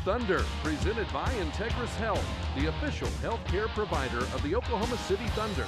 Thunder, presented by Integris Health, the official healthcare provider of the Oklahoma City Thunder.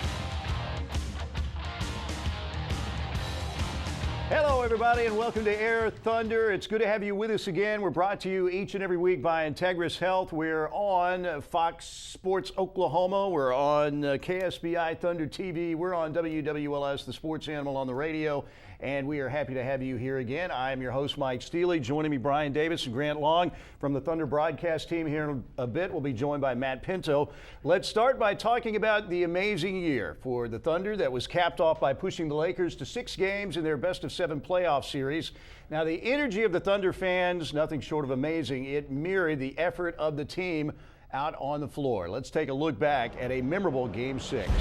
Hello, everybody, and welcome to Air Thunder. It's good to have you with us again. We're brought to you each and every week by Integris Health. We're on Fox Sports Oklahoma. We're on KSBI Thunder TV. We're on WWLS, the sports animal on the radio. And we are happy to have you here again. I am your host, Mike Steele. Joining me, Brian Davis and Grant Long from the Thunder broadcast team here in a bit. We'll be joined by Matt Pinto. Let's start by talking about the amazing year for the Thunder that was capped off by pushing the Lakers to 6 games in their best-of-7 playoff series. Now, the energy of the Thunder fans, nothing short of amazing. It mirrored the effort of the team out on the floor. Let's take a look back at a memorable Game 6.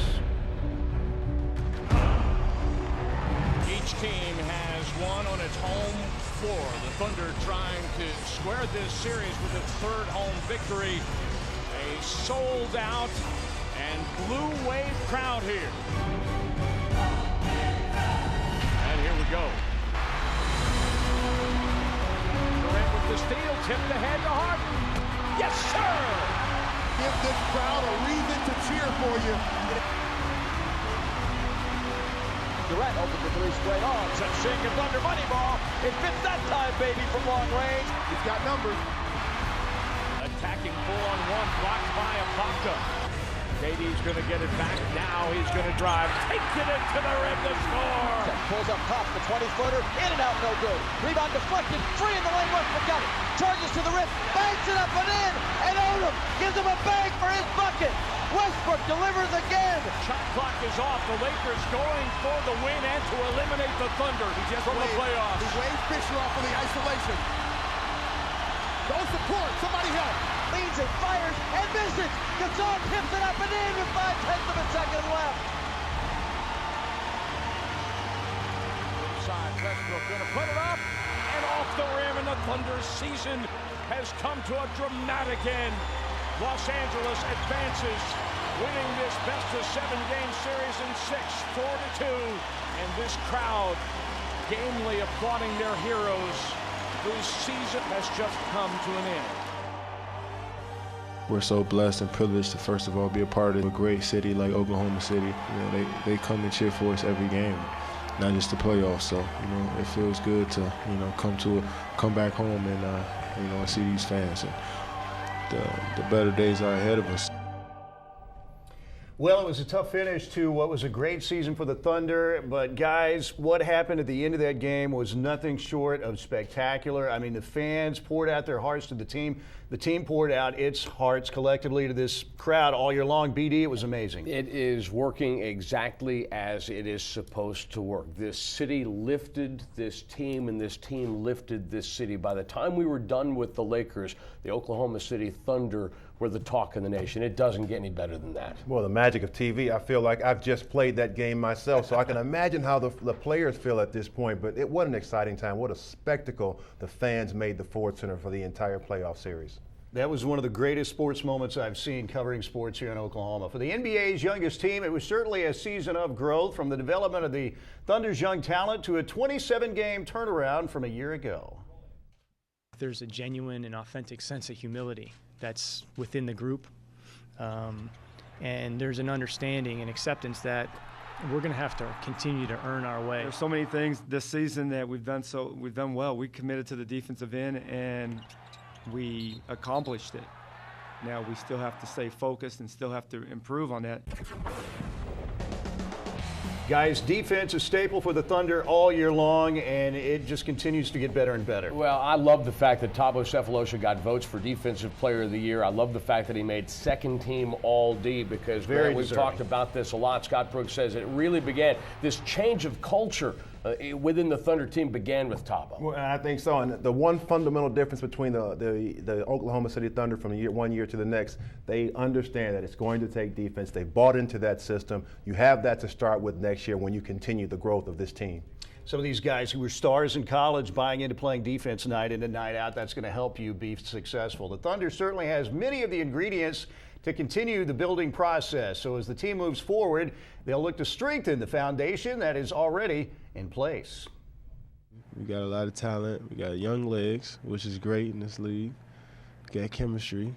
Each team has won on its home floor. The Thunder trying to square this series with its third home victory. A sold-out and blue wave crowd here. And here we go. Durant with the steal, tipped ahead to Harden. Yes, sir! Give this crowd a reason to cheer for you. Durant open for 3 straight on. Shake and Thunder money ball. It fits that time, baby, from long range. He's got numbers. Attacking full-on-one, blocked by Apopka. KD's going to get it back. Now he's going to drive. Takes it into the rim to score. Pulls up top, the 20-footer. In and out, no good. Rebound deflected. Free in the lane. Westbrook got it. Charges to the rim. Banks it up and in. And Odom gives him a bang for his bucket. Westbrook delivers again. Shot clock is off. The Lakers going for the win and to eliminate the Thunder from the playoffs. He waved Fisher off for the isolation. Go support. Somebody help. Leans it, fires, and misses. Gasol tips it up and in with 5/10 of a second left. Inside, Westbrook going to put it up and off the rim, and the Thunder's season has come to a dramatic end. Los Angeles advances, winning this best-of-7 game series in 6, 4-2. And this crowd gamely applauding their heroes, whose season has just come to an end. We're so blessed and privileged to, first of all, be a part of a great city like Oklahoma City. You know, they come and cheer for us every game, not just the playoffs. So, you know, it feels good to, you know, come back home and, you know, and see these fans. And the better days are ahead of us. Well, it was a tough finish to what was a great season for the Thunder, but guys, what happened at the end of that game was nothing short of spectacular. I mean, the fans poured out their hearts to the team. The team poured out its hearts collectively to this crowd all year long. BD, it was amazing. It is working exactly as it is supposed to work. This city lifted this team, and this team lifted this city. By the time we were done with the Lakers, the Oklahoma City Thunder were the talk of the nation. It doesn't get any better than that. Well, the magic of TV, I feel like I've just played that game myself, so I can imagine how the players feel at this point. But what an exciting time. What a spectacle the fans made the Ford Center for the entire playoff series. That was one of the greatest sports moments I've seen covering sports here in Oklahoma. For the NBA's youngest team, it was certainly a season of growth, from the development of the Thunder's young talent to a 27-game turnaround from a year ago. There's a genuine and authentic sense of humility that's within the group. And there's an understanding and acceptance that we're going to have to continue to earn our way. There's so many things this season that we've done well. We committed to the defensive end and we accomplished it. Now we still have to stay focused and still have to improve on that. Guys, defense is a staple for the Thunder all year long, and it just continues to get better and better. Well, I love the fact that Thabo Sefolosha got votes for Defensive Player of the Year. I love the fact that he made second team All-D, because we've talked about this a lot. Scott Brooks says it really began, this change of culture within the Thunder team began with Thabo. Well, I think so. And the one fundamental difference between the Oklahoma City Thunder from one year to the next, they understand that it's going to take defense. They bought into that system. You have that to start with next year when you continue the growth of this team. Some of these guys who were stars in college buying into playing defense night in and night out, that's going to help you be successful. The Thunder certainly has many of the ingredients to continue the building process. So as the team moves forward, they'll look to strengthen the foundation that is already in place. We got a lot of talent. We got young legs, which is great in this league. got chemistry.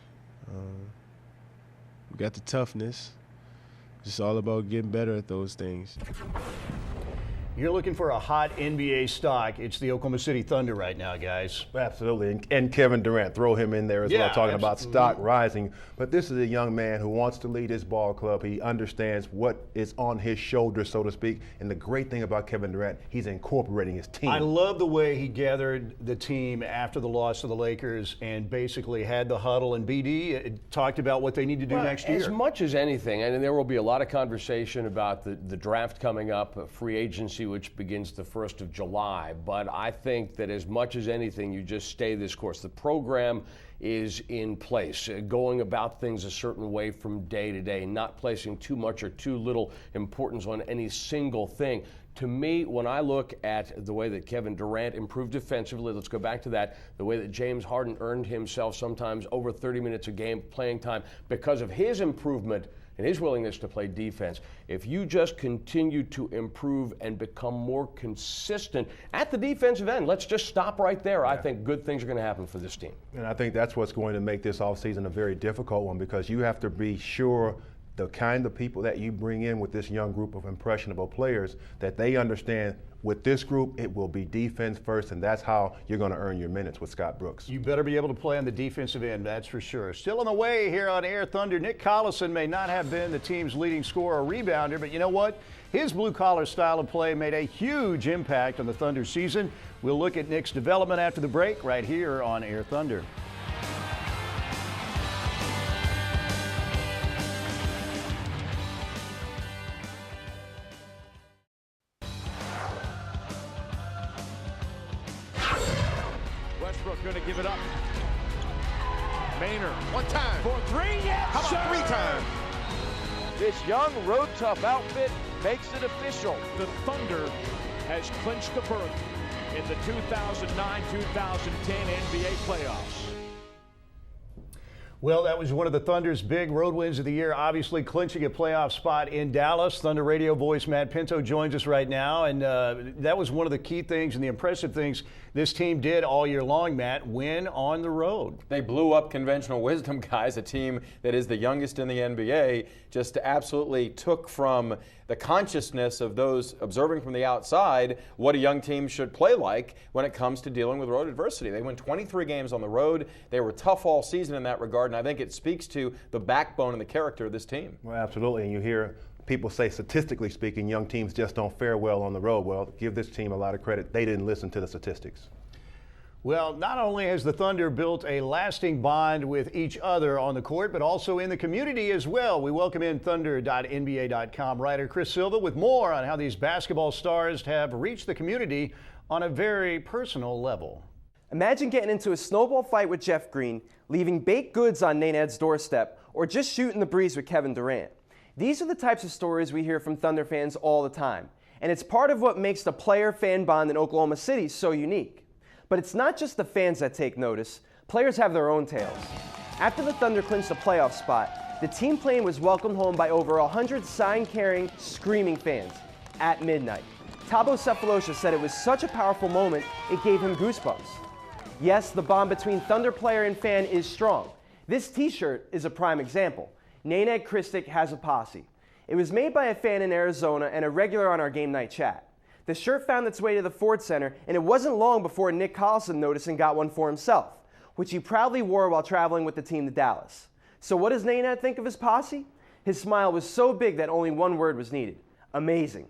We got the toughness. It's all about getting better at those things. You're looking for a hot NBA stock. It's the Oklahoma City Thunder right now, guys. Absolutely. And Kevin Durant, throw him in there as well, talking about stock rising. But this is a young man who wants to lead his ball club. He understands what is on his shoulders, so to speak. And the great thing about Kevin Durant, he's incorporating his team. I love the way he gathered the team after the loss to the Lakers and basically had the huddle. And BD talked about what they need to do next year. As much as anything, and there will be a lot of conversation about the draft coming up, free agency, which begins the 1st of July. But I think that as much as anything, you just stay this course. The program is in place, going about things a certain way from day to day, not placing too much or too little importance on any single thing. To me, when I look at the way that Kevin Durant improved defensively, let's go back to that, the way that James Harden earned himself sometimes over 30 minutes a game playing time because of his improvement and his willingness to play defense. If you just continue to improve and become more consistent at the defensive end, let's just stop right there. I think good things are going to happen for this team. And I think that's what's going to make this offseason a very difficult one, because you have to be sure the kind of people that you bring in with this young group of impressionable players, that they understand with this group, it will be defense first, and that's how you're going to earn your minutes with Scott Brooks. You better be able to play on the defensive end, that's for sure. Still on the way here on Air Thunder, Nick Collison may not have been the team's leading scorer or rebounder, but you know what? His blue-collar style of play made a huge impact on the Thunder season. We'll look at Nick's development after the break right here on Air Thunder. Going to give it up. Maynard. One time. For three. Yes, how about 3 times? This young road tough outfit makes it official. The Thunder has clinched the berth in the 2009-2010 NBA playoffs. Well, that was one of the Thunder's big road wins of the year, obviously clinching a playoff spot in Dallas. Thunder radio voice Matt Pinto joins us right now, and that was one of the key things and the impressive things this team did all year long, Matt, win on the road. They blew up conventional wisdom, guys. A team that is the youngest in the NBA just absolutely took from the consciousness of those observing from the outside what a young team should play like when it comes to dealing with road adversity. They won 23 games on the road. They were tough all season in that regard, and I think it speaks to the backbone and the character of this team. Well, absolutely, and you hear people say, statistically speaking, young teams just don't fare well on the road. Well, give this team a lot of credit. They didn't listen to the statistics. Well, not only has the Thunder built a lasting bond with each other on the court, but also in the community as well. We welcome in Thunder.nba.com writer Chris Silva with more on how these basketball stars have reached the community on a very personal level. Imagine getting into a snowball fight with Jeff Green, leaving baked goods on Nenad's doorstep, or just shooting the breeze with Kevin Durant. These are the types of stories we hear from Thunder fans all the time, and it's part of what makes the player-fan bond in Oklahoma City so unique. But it's not just the fans that take notice. Players have their own tales. After the Thunder clinched the playoff spot, the team plane was welcomed home by over 100 sign-carrying, screaming fans at midnight. Thabo Sefolosha said it was such a powerful moment, it gave him goosebumps. Yes, the bond between Thunder player and fan is strong. This t-shirt is a prime example. Nenad Kristic has a posse. It was made by a fan in Arizona and a regular on our game night chat. The shirt found its way to the Ford Center, and it wasn't long before Nick Collison noticed and got one for himself, which he proudly wore while traveling with the team to Dallas. So what does Nenad think of his posse? His smile was so big that only one word was needed: amazing.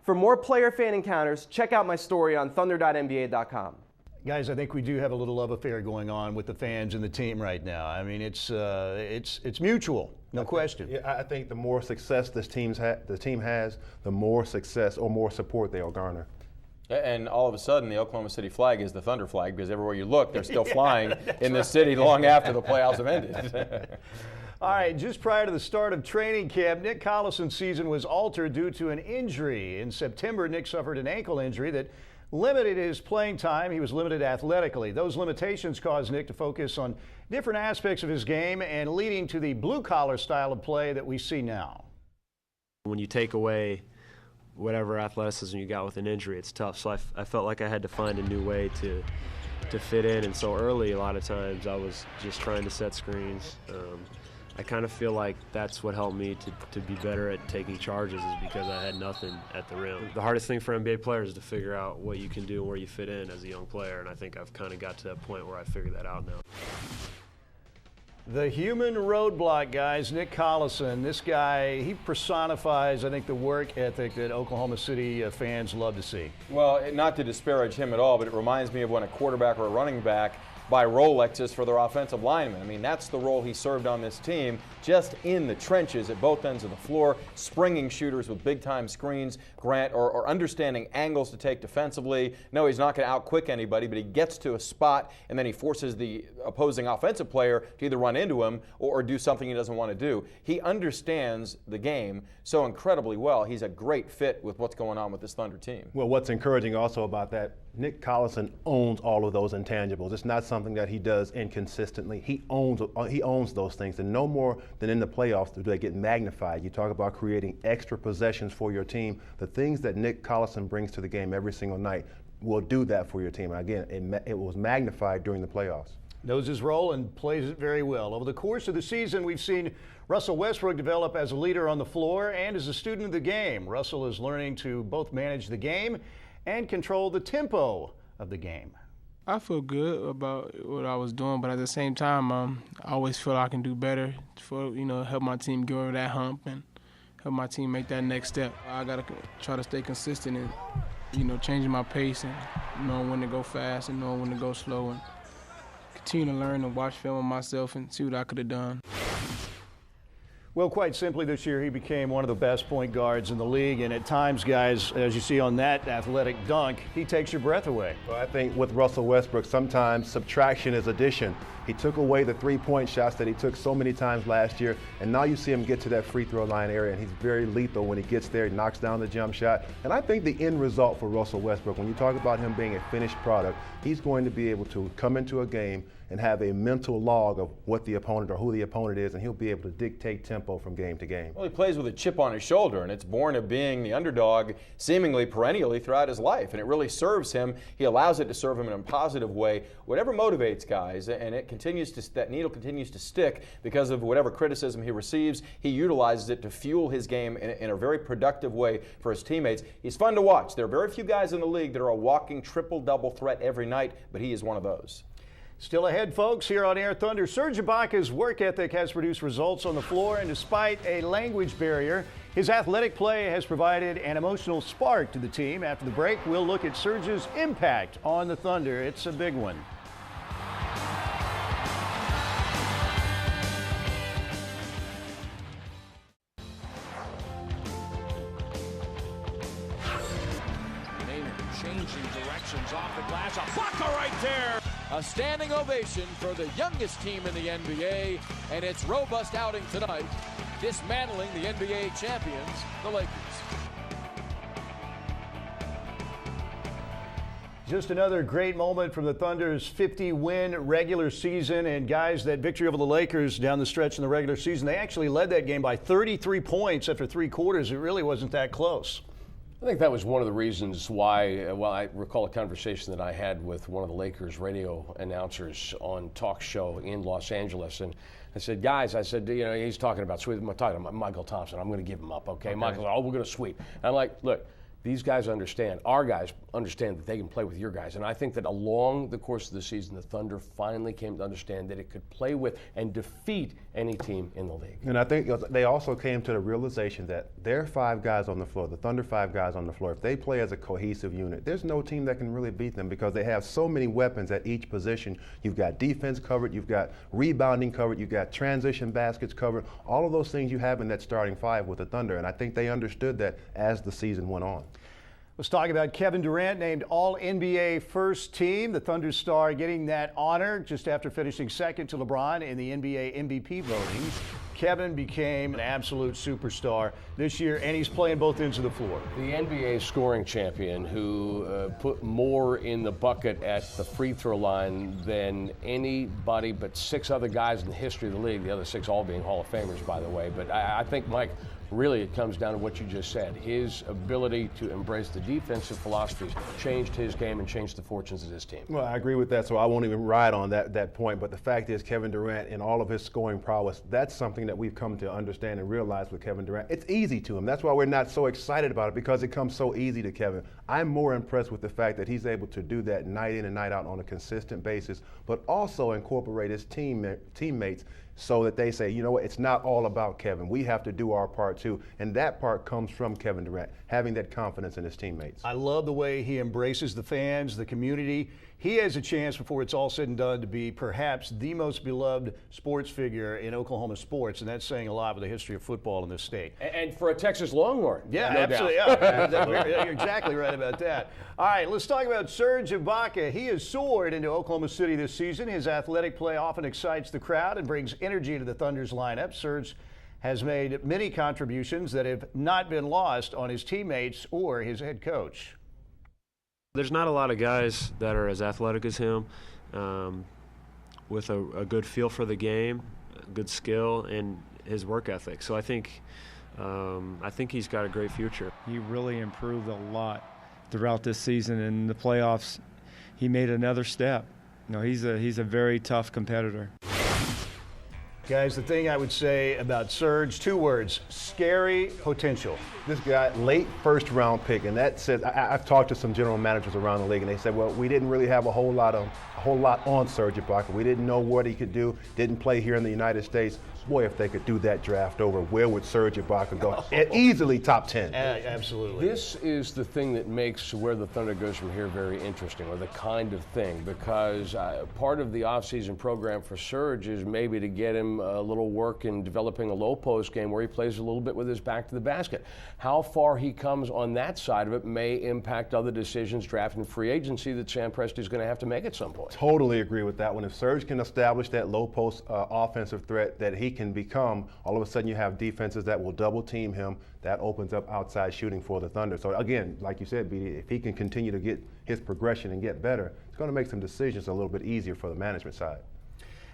For more player-fan encounters, check out my story on Thunder.nba.com. Guys, I think we do have a little love affair going on with the fans and the team right now. I mean, it's mutual, no question. Yeah, I think the more success the team has, the more success or more support they'll garner. And all of a sudden, the Oklahoma City flag is the Thunder flag, because everywhere you look, they're still flying in the city long after the playoffs have ended. All right, just prior to the start of training camp, Nick Collison's season was altered due to an injury. In September, Nick suffered an ankle injury that limited his playing time. He was limited athletically. Those limitations caused Nick to focus on different aspects of his game and leading to the blue-collar style of play that we see now. When you take away whatever athleticism you got with an injury, it's tough. So I felt like I had to find a new way to to fit in. And so early, a lot of times I was just trying to set screens. I kind of feel like that's what helped me to be better at taking charges, is because I had nothing at the rim. The hardest thing for NBA players is to figure out what you can do and where you fit in as a young player, and I think I've kind of got to that point where I figured that out now. The human roadblock, guys, Nick Collison. This guy, he personifies, I think, the work ethic that Oklahoma City fans love to see. Well, not to disparage him at all, but it reminds me of when a quarterback or a running back buy Rolexes for their offensive linemen. I mean, that's the role he served on this team, just in the trenches at both ends of the floor, springing shooters with big-time screens, or understanding angles to take defensively. No, he's not going to outquick anybody, but he gets to a spot, and then he forces the opposing offensive player to either run into him or do something he doesn't want to do. He understands the game so incredibly well. He's a great fit with what's going on with this Thunder team. Well, what's encouraging also about that, Nick Collison owns all of those intangibles. It's not something that he does inconsistently. He owns those things, and no more than in the playoffs do they get magnified. You talk about creating extra possessions for your team. The things that Nick Collison brings to the game every single night will do that for your team. And again, it was magnified during the playoffs. Knows his role and plays it very well. Over the course of the season, we've seen Russell Westbrook develop as a leader on the floor and as a student of the game. Russell is learning to both manage the game and control the tempo of the game. I feel good about what I was doing, but at the same time, I always feel I can do better for, help my team get over that hump and help my team make that next step. I got to try to stay consistent and, changing my pace and knowing when to go fast and knowing when to go slow, and continue to learn and watch film of myself and see what I could have done. Well, quite simply, this year he became one of the best point guards in the league, and at times, guys, as you see on that athletic dunk, he takes your breath away. Well, I think with Russell Westbrook, sometimes subtraction is addition. He took away the three-point shots that he took so many times last year, and now you see him get to that free throw line area, and he's very lethal when he gets there. He knocks down the jump shot. And I think the end result for Russell Westbrook, when you talk about him being a finished product, he's going to be able to come into a game and have a mental log of what the opponent or who the opponent is, and he'll be able to dictate tempo from game to game. Well, he plays with a chip on his shoulder, and it's born of being the underdog seemingly perennially throughout his life, and it really serves him. He allows it to serve him in a positive way. Whatever motivates guys, and that needle continues to stick because of whatever criticism he receives, he utilizes it to fuel his game in a very productive way for his teammates. He's fun to watch. There are very few guys in the league that are a walking triple-double threat every night, but he is one of those. Still ahead, folks, here on Air Thunder. Serge Ibaka's work ethic has produced results on the floor, and despite a language barrier, his athletic play has provided an emotional spark to the team. After the break, we'll look at Serge's impact on the Thunder. It's a big one. Changing directions off the glass. A blocker right there. A standing ovation for the youngest team in the NBA, and its robust outing tonight, dismantling the NBA champions, the Lakers. Just another great moment from the Thunder's 50-win regular season. And guys, that victory over the Lakers down the stretch in the regular season, they actually led that game by 33 points after 3 quarters. It really wasn't that close. I think that was one of the reasons why, I recall a conversation that I had with one of the Lakers radio announcers on talk show in Los Angeles. And I said, guys, he's talking about sweep. I'm talking about Michael Thompson. I'm going to give him up, okay? Michael's, we're going to sweep. And I'm like, look, these guys understand, our guys understand that they can play with your guys. And I think that along the course of the season, the Thunder finally came to understand that it could play with and defeat any team in the league. And I think they also came to the realization that their 5 guys on the floor, the Thunder 5 guys on the floor, if they play as a cohesive unit, there's no team that can really beat them because they have so many weapons at each position. You've got defense covered, you've got rebounding covered, you've got transition baskets covered, all of those things you have in that starting 5 with the Thunder. And I think they understood that as the season went on. Let's talk about Kevin Durant, named All-NBA First Team. The Thunder star getting that honor just after finishing second to LeBron in the NBA MVP voting. Kevin became an absolute superstar this year, and he's playing both ends of the floor. The NBA scoring champion who put more in the bucket at the free throw line than anybody but 6 other guys in the history of the league, the other 6 all being Hall of Famers, by the way. But I think, Mike, really it comes down to what you just said, his ability to embrace the defensive philosophies changed his game and changed the fortunes of his team. Well, I agree with that, so I won't even ride on that point. But the fact is, Kevin Durant, in all of his scoring prowess, that's something that we've come to understand and realize with Kevin Durant. It's easy to him. That's why we're not so excited about it, because it comes so easy to Kevin. I'm more impressed with the fact that he's able to do that night in and night out on a consistent basis, but also incorporate his teammates so that they say, you know what, it's not all about Kevin. We have to do our part too. And that part comes from Kevin Durant, having that confidence in his teammates. I love the way he embraces the fans, the community. He has a chance, before it's all said and done, to be perhaps the most beloved sports figure in Oklahoma sports, and that's saying a lot with the history of football in this state. And for a Texas Longhorn. Yeah, no absolutely. doubt. Yeah, you're exactly right about that. All right, let's talk about Serge Ibaka. He has soared into Oklahoma City this season. His athletic play often excites the crowd and brings energy to the Thunder's lineup. Serge has made many contributions that have not been lost on his teammates or his head coach. There's not a lot of guys that are as athletic as him, with a good feel for the game, good skill, and his work ethic. So I think he's got a great future. He really improved a lot throughout this season. In the playoffs, he made another step. You know, he's a very tough competitor. Guys, the thing I would say about Serge, 2 words: scary potential. This guy, late first round pick, and that says, I've talked to some general managers around the league, and they said, well, we didn't really have a whole lot on Serge Ibaka. We didn't know what he could do. Didn't play here in the United States. Boy, if they could do that draft over, where would Serge Ibaka go? Easily top 10. Absolutely. This is the thing that makes where the Thunder goes from here very interesting, or the kind of thing, because part of the offseason program for Serge is maybe to get him a little work in developing a low post game where he plays a little bit with his back to the basket. How far he comes on that side of it may impact other decisions, draft and free agency, that Sam Presti's going to have to make at some point. Totally agree with that one. If Serge can establish that low post offensive threat that he can become, all of a sudden you have defenses that will double team him. That opens up outside shooting for the Thunder. So again, like you said, BD, if he can continue to get his progression and get better, it's going to make some decisions a little bit easier for the management side.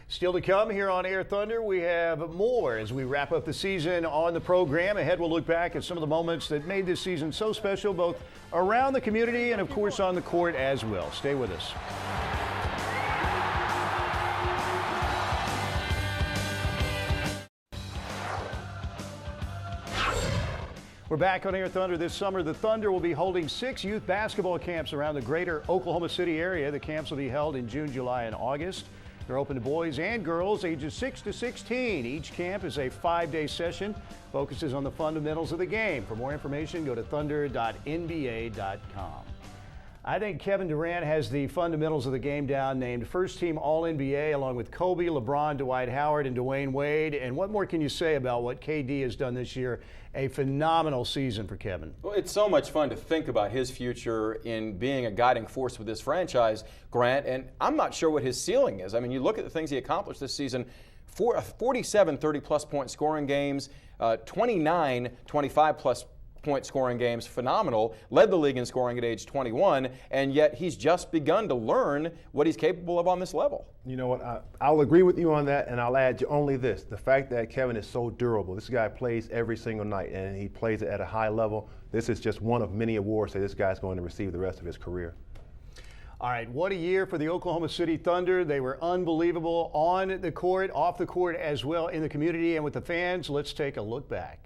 Still to come here on Air Thunder, we have more as we wrap up the season on the program. Ahead, we'll look back at some of the moments that made this season so special, both around the community and, of course, on the court as well. Stay with us. We're back on Air Thunder this summer. The Thunder will be holding 6 youth basketball camps around the greater Oklahoma City area. The camps will be held in June, July, and August. They're open to boys and girls ages 6 to 16. Each camp is a 5-day session, focuses on the fundamentals of the game. For more information, go to thunder.nba.com. I think Kevin Durant has the fundamentals of the game down, named first-team All-NBA along with Kobe, LeBron, Dwight Howard, and Dwayne Wade. And what more can you say about what KD has done this year? A phenomenal season for Kevin. Well, it's so much fun to think about his future in being a guiding force with this franchise, Grant, and I'm not sure what his ceiling is. I mean, you look at the things he accomplished this season, 47 30-plus point scoring games, 29 25-plus point scoring games, phenomenal, led the league in scoring at age 21, and yet he's just begun to learn what he's capable of on this level. You know what, I'll agree with you on that, and I'll add only this: the fact that Kevin is so durable. This guy plays every single night, and he plays it at a high level. This is just one of many awards that this guy's going to receive the rest of his career. All right, what a year for the Oklahoma City Thunder. They were unbelievable on the court, off the court as well, in the community and with the fans. Let's take a look back.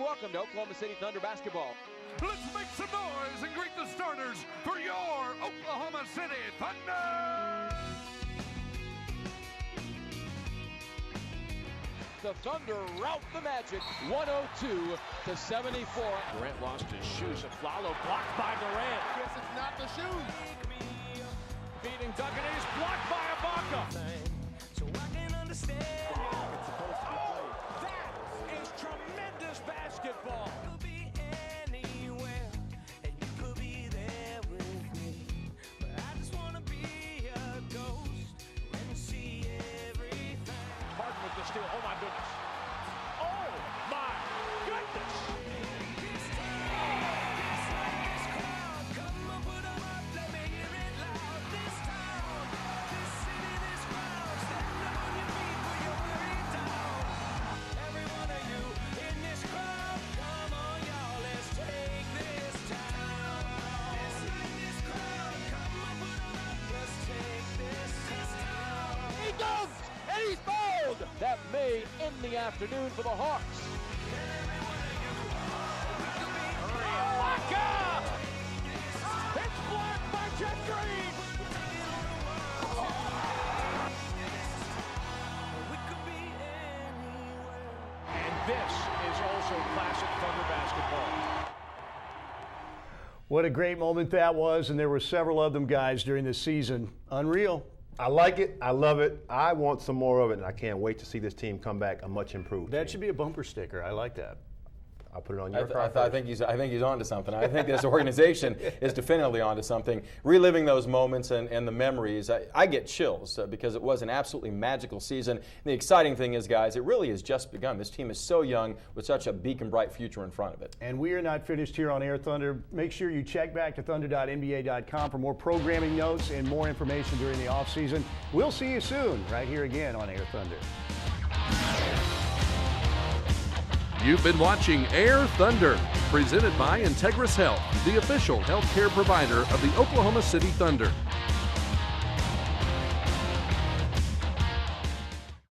Welcome to Oklahoma City Thunder basketball. Let's make some noise and greet the starters for your Oklahoma City Thunder! The Thunder rout the Magic 102 to 74. Durant lost his shoes. Aflalo blocked by Durant. Guess it's not the shoes. Feeding Duncan, and he's blocked by Ibaka. So I can understand. That is tremendous basketball. goodness. Oh, my goodness. He does, and he's fouled. That may end the afternoon for the Hawks. Waka! It's blocked by Jeff Green. And this is also classic Thunder basketball. What a great moment that was, and there were several of them, guys, during this season. Unreal. I like it. I love it. I want some more of it, and I can't wait to see this team come back a much improved That team. should be a bumper sticker. I like that. I'll put it on your I think he's onto something. I think this organization is definitively onto something. Reliving those moments and the memories, I get chills because it was an absolutely magical season. And the exciting thing is, guys, it really has just begun. This team is so young with such a beacon bright future in front of it. And we are not finished here on Air Thunder. Make sure you check back to thunder.nba.com for more programming notes and more information during the offseason. We'll see you soon right here again on Air Thunder. You've been watching Air Thunder, presented by Integris Health, the official healthcare provider of the Oklahoma City Thunder.